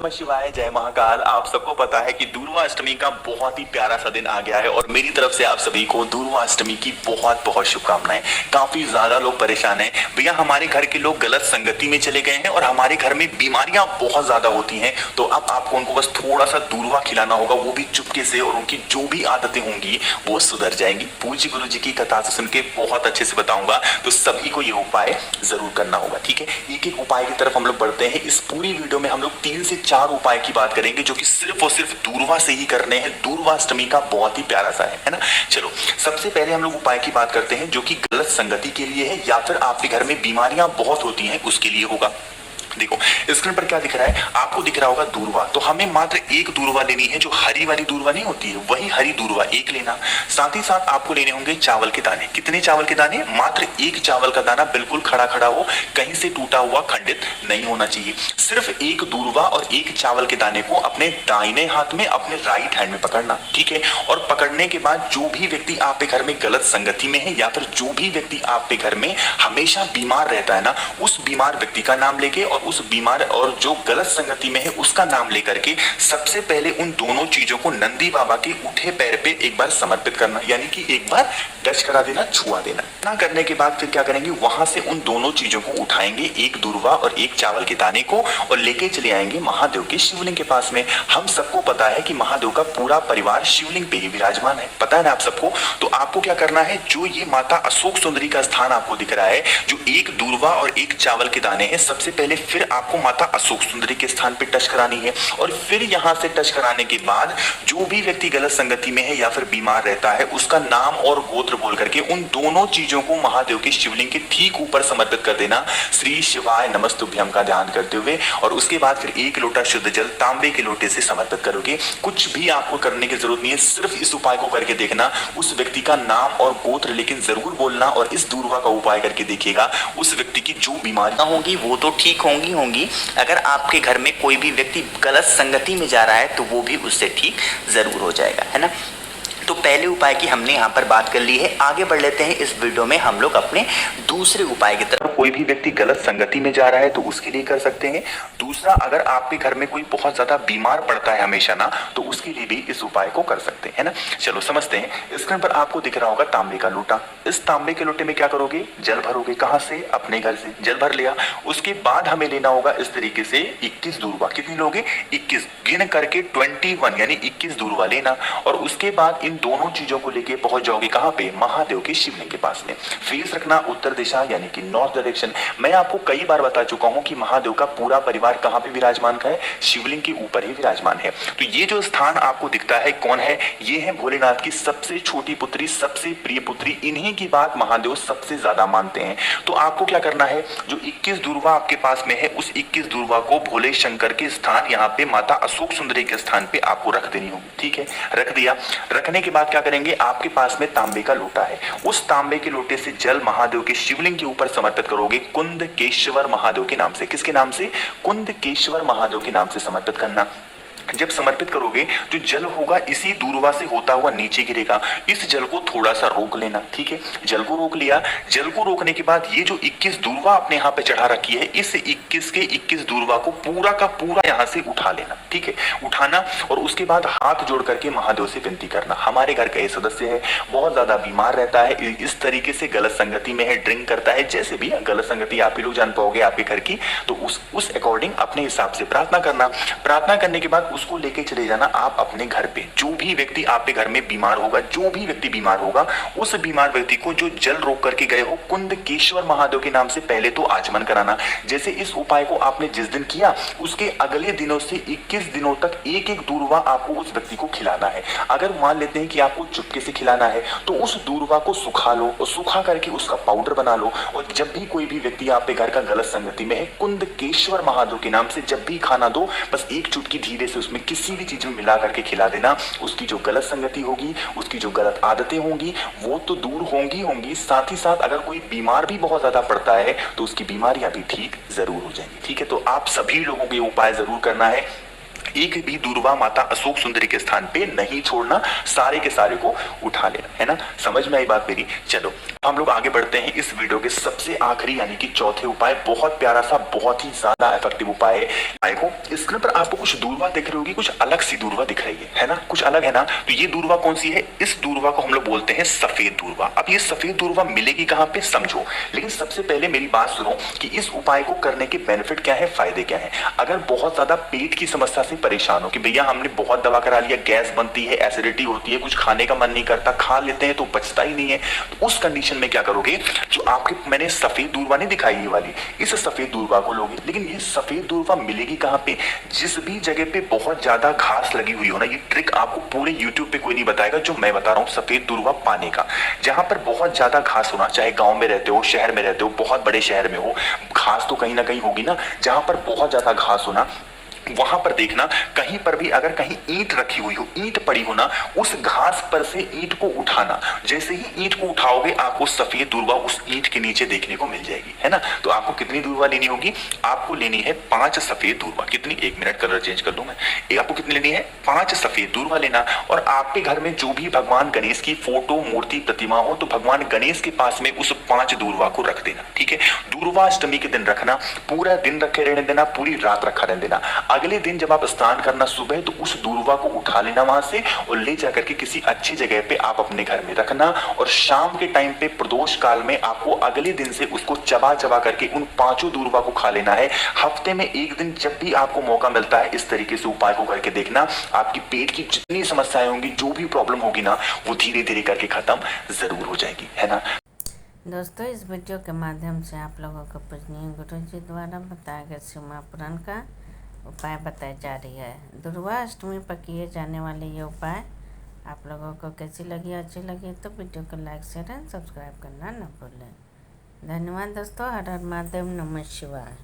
नमः शिवाय, जय महाकाल। आप सबको पता है कि दूर्वाष्टमी का बहुत ही प्यारा सा दिन आ गया है और मेरी तरफ से आप सभी को दूर्वाष्टमी की बहुत बहुत शुभकामनाएं। काफी ज्यादा लोग परेशान हैं भैया, हमारे घर के लोग गलत संगति में चले गए हैं और हमारे घर में बीमारियां बहुत ज्यादा होती हैं। तो अब आपको उनको बस थोड़ा सा दूर्वा खिलाना होगा, वो भी चुपके से, और उनकी जो भी आदतें होंगी वो सुधर जाएंगी। पूज्य गुरु जी की कथा से सुन के बहुत अच्छे से बताऊंगा, तो सभी को ये उपाय जरूर करना होगा। ठीक है, एक एक उपाय की तरफ हम लोग बढ़ते हैं। इस पूरी वीडियो में हम लोग 3 से 4 उपाय की बात करेंगे जो कि सिर्फ और सिर्फ दूर्वा से ही करने हैं। दूर्वाष्टमी का बहुत ही प्यारा सा है ना। चलो, सबसे पहले हम लोग उपाय की बात करते हैं जो कि गलत संगति के लिए है या फिर आपके घर में बीमारियां बहुत होती हैं उसके लिए होगा। देखो स्क्रीन पर क्या दिख रहा है, आपको दिख रहा होगा दूर्वा। तो हमें मात्र एक दूर्वा लेनी है, जो हरी वाली दूर्वा नहीं होती है, वही हरी दूर्वा एक लेना। साथ ही साथ आपको लेने होंगे चावल के दाने। कितने चावल के दाने? मात्र एक चावल का दाना बिल्कुल खड़ा खड़ा हो, कहीं से टूटा हुआ खंडित नहीं होना चाहिए। सिर्फ एक दूर्वा और एक चावल के दाने को अपने दाहिने हाथ में, अपने राइट हैंड में पकड़ना। ठीक है, और पकड़ने के बाद जो भी व्यक्ति आपके घर में गलत संगति में है या फिर जो भी व्यक्ति आपके घर में हमेशा बीमार रहता है ना, उस बीमार व्यक्ति का नाम लेके और उस बीमार और जो गलत संगति में है उसका नाम लेकर के सबसे पहले उन दोनों चीजों को नंदी बाबा के उठे पैर पे एक बार समर्पित करना, यानी कि एक बार टच करा देना, छुआ देना। ना करने के बाद फिर क्या करेंगे, वहां से उन दोनों चीजों को उठाएंगे, एक दूर्वा और एक चावल के दाने को, और लेके चले आएंगे महादेव के शिवलिंग के पास में। हम सबको पता है कि महादेव का पूरा परिवार शिवलिंग पे ही विराजमान है, पता है ना आप सबको। तो आपको क्या करना है, जो ये माता अशोक सुंदरी का स्थान आपको दिख रहा है, जो एक दूर्वा और एक चावल के दाने हैं, सबसे पहले फिर आपको माता अशोक सुंदरी के स्थान पे टच करानी है। और फिर यहां से टच कराने के बाद जो भी व्यक्ति गलत संगति में है या फिर बीमार रहता है, उसका नाम और गोत्र बोल करके उन दोनों चीजों को महादेव के शिवलिंग के ठीक ऊपर समर्पित कर देना, श्री शिवाय नमस्तुभ्यम का ध्यान करते हुए। और उसके बाद फिर एक लोटा शुद्ध जल तांबे के लोटे से समर्पित करोगे। कुछ भी आपको करने की जरूरत नहीं है, सिर्फ इस उपाय को करके देखना। उस व्यक्ति का नाम और गोत्र लेकिन जरूर बोलना, और इस दूर्वा का उपाय करके देखिएगा, उस व्यक्ति की जो बीमारियां होंगी वो तो ठीक होंगी। अगर आपके घर में कोई भी व्यक्ति गलत संगति में जा रहा है तो वो भी उससे ठीक जरूर हो जाएगा, है ना। तो पहले उपाय की हमने यहाँ पर बात कर ली है। आगे बढ़ लेते हैं इस वीडियो में हम लोग अपने दूसरे उपाय की तरफ। कोई भी व्यक्ति गलत संगति में जा रहा है तो उसके लिए कर सकते हैं। दूसरा, अगर आपके घर में कोई बहुत ज्यादा बीमार पड़ता है हमेशा ना, तो उसके लिए भी इस उपाय को कर सकते हैं ना। चलो समझते हैं। स्क्रीन पर आपको दिख रहा होगा तांबे का लोटा। इस तांबे के लोटे में क्या करोगे, जल भरोगे। कहाँ से? अपने घर से जल भर लिया। उसके बाद हमें लेना होगा इस तरीके से 21 दूर्वा। कितनी लोगे? 21 गिन करके 21 यानी 21 दूर्वा लेना। और उसके बाद इन दोनों चीजों को लेके पहुंच जाओगे कहां पे? महादेव के शिवलिंग के पास में। फेस रखना उत्तर दिशा यानी कि नॉर्थ डायरेक्शन। मैं आपको कई बार बता चुका हूं कि महादेव का पूरा परिवार कहां पे विराजमान है? शिवलिंग के ऊपर ही विराजमान है। तो ये जो स्थान आपको दिखता है कौन है? ये है भोलेनाथ की सबसे छोटी पुत्री, सबसे प्रिय पुत्री। इन्हीं की बात महादेव सबसे ज्यादा मानते हैं। तो आपको क्या करना है, जो 21 दूर्वा आपके पास में है, उस 21 दूर्वा को भोले शंकर के स्थान यहाँ पे माता अशोक सुंदरी के स्थान पे आपको रख देनी होगी। ठीक है, रख दिया। रखने के बाद क्या करेंगे, आपके पास में तांबे का लोटा है, उस तांबे के लोटे से जल महादेव के शिवलिंग के ऊपर समर्पित करोगे, कुंदकेश्वर महादेव के नाम से। किसके नाम से? कुंदकेश्वर महादेव के नाम से समर्पित करना। जब समर्पित करोगे, जो जल होगा इसी दूर्वा से होता हुआ नीचे गिरेगा। इस जल को थोड़ा सा रोक लेना। ठीक है, जल को रोक लिया। जल को रोकने के बाद ये जो 21 दूर्वा आपने यहाँ पे चढ़ा रखी है, इस 21 के 21 दूर्वा को पूरा का पूरा यहाँ से उठा लेना। ठीक है, उठाना। और उसके बाद हाथ जोड़ करके महादेव से विनती करना, हमारे घर का ये सदस्य है, बहुत ज्यादा बीमार रहता है, इस तरीके से गलत संगति में है, ड्रिंक करता है, जैसे भी गलत संगति आप ही लोग जान पाओगे आपके घर की, तो उस अकॉर्डिंग अपने हिसाब से प्रार्थना करना। प्रार्थना करने के बाद उसको लेके चले जाना आप अपने घर पे। जो भी व्यक्ति आपके घर में बीमार होगा, जो भी व्यक्ति बीमार होगा, उस बीमार व्यक्ति को जो जल रोक करके गए हो, कुंदकेश्वर महादेव के नाम से पहले तो आचमन कराना। जैसे इस उपाय को आपने जिस दिन किया, उसके अगले दिनों से 21 दिनों तक एक एक दूर्वा आपको उस व्यक्ति को खिलाना है। अगर मान लेते हैं कि आपको चुपके से खिलाना है, तो उस दूर्वा को सुखा लो, और सुखा करके उसका पाउडर बना लो। और जब भी कोई भी व्यक्ति आपके घर का गलत संगति में है, कुंदकेश्वर महादेव के नाम से जब भी खाना दो, बस एक चुटकी धीरे से उसमें किसी भी चीज में मिला करके खिला देना। उसकी जो गलत संगति होगी, उसकी जो गलत आदतें होंगी, वो तो दूर होंगी। साथ ही साथ अगर कोई बीमार भी बहुत ज्यादा पड़ता है तो उसकी बीमारियां भी ठीक जरूर हो जाएंगी। ठीक है, तो आप सभी लोगों को ये उपाय जरूर करना है। एक भी दूर्वा माता अशोक सुंदरी के स्थान पे नहीं छोड़ना, सारे के सारे को उठा लेना, है ना। समझ में आई बात मेरी? चलो हम लोग आगे बढ़ते हैं इस वीडियो के सबसे आखिरी यानी कि चौथे उपाय। बहुत प्यारा सा, बहुत ही ज्यादा इफेक्टिव उपाय है। को स्क्रीन पर आपको कुछ दूरवा दिख रही होगी, कुछ अलग सी दूरवा दिख रही है ना, कुछ अलग है ना। तो ये दूरवा कौन सी है? इस दूरवा को हम लोग बोलते हैं सफेद दूरवा। अब ये सफेद दूरवा मिलेगी कहां पे, समझो। लेकिन सबसे पहले मेरी बात सुनो कि इस उपाय को करने के बेनिफिट क्या है, फायदे क्या है। अगर बहुत ज्यादा पेट की समस्या से परेशान हो कि भैया हमने बहुत दवा करा लिया, गैस बनती है, एसिडिटी होती है, कुछ खाने का मन नहीं करता, खा लेते हैं तो बचता ही नहीं है, तो उस कंडीशन में क्या करोगे, जो आपके मैंने सफेद दूरवा नहीं दिखाई ये वाली, इस सफेद दूरवा को लोगे। लेकिन ये सफेद दूरवा मिलेगी कहां पे? जिस भी जगह पे बहुत ज्यादा घास लगी हुई हो ना, ये ट्रिक आपको पूरे यूट्यूब पे कोई नहीं बताएगा जो मैं बता रहा हूं सफेद दूरवा पाने का। जहां पर बहुत ज्यादा घास होना, चाहे गांव में रहते हो, शहर में रहते हो, बहुत बड़े शहर में हो, घास तो कहीं ना कहीं होगी ना। जहां पर बहुत ज्यादा घास होना, वहां पर देखना कहीं पर भी अगर कहीं ईंट रखी हुई हो, ईंट पड़ी हो ना, उस घास पर से ईंट को उठाना। जैसे ही ईंट को उठाओगे आपको सफेद दूरवा उस ईंट के नीचे देखने को मिल जाएगी, है ना। तो आपको कितनी दूरवा लेनी होगी? आपको लेनी है 5 सफेद दूरवा। कितनी? 1 मिनट, कलर चेंज कर दूं मैं। आपको कितनी लेनी है? 5 सफेद दूरवा लेना। और आपके घर में जो भी भगवान गणेश की फोटो, मूर्ति, प्रतिमा हो, तो भगवान गणेश के पास में उस 5 दूरवा को रख देना, ठीक है। दूर्वाष्टमी के दिन रखना, पूरा दिन रखे रहने देना, पूरी रात रखा रहने देना। अगले दिन जब आप स्नान करना सुबह, तो उस दूरवा को उठा लेना वहां से और ले जाकर के किसी अच्छी जगह पे आप अपने घर में रखना। और शाम के टाइम पे प्रदोष काल में आपको अगले दिन से उसको चबा चबा करके उन 5 दूरवा को खा लेना है। हफ्ते में 1 दिन जब भी आपको मौका मिलता है इस तरीके से उपाय को करके देखना। आपकी पेट की जितनी समस्याएं होंगी, जो भी प्रॉब्लम होगी ना, वो धीरे धीरे करके खत्म जरूर हो जाएगी, है ना। दोस्तों, इस वीडियो के माध्यम से आप लोगों को पूजनीय गुरु जी द्वारा बताया गया शिव महापुराण का उपाय बताई जा रही है। दुर्वाष्टमी पर किए जाने वाले ये उपाय आप लोगों को कैसी लगी, अच्छी लगी तो वीडियो को लाइक, शेयर एंड सब्सक्राइब करना न भूलें। धन्यवाद दोस्तों। हर हर महादेव, नमः शिवाय।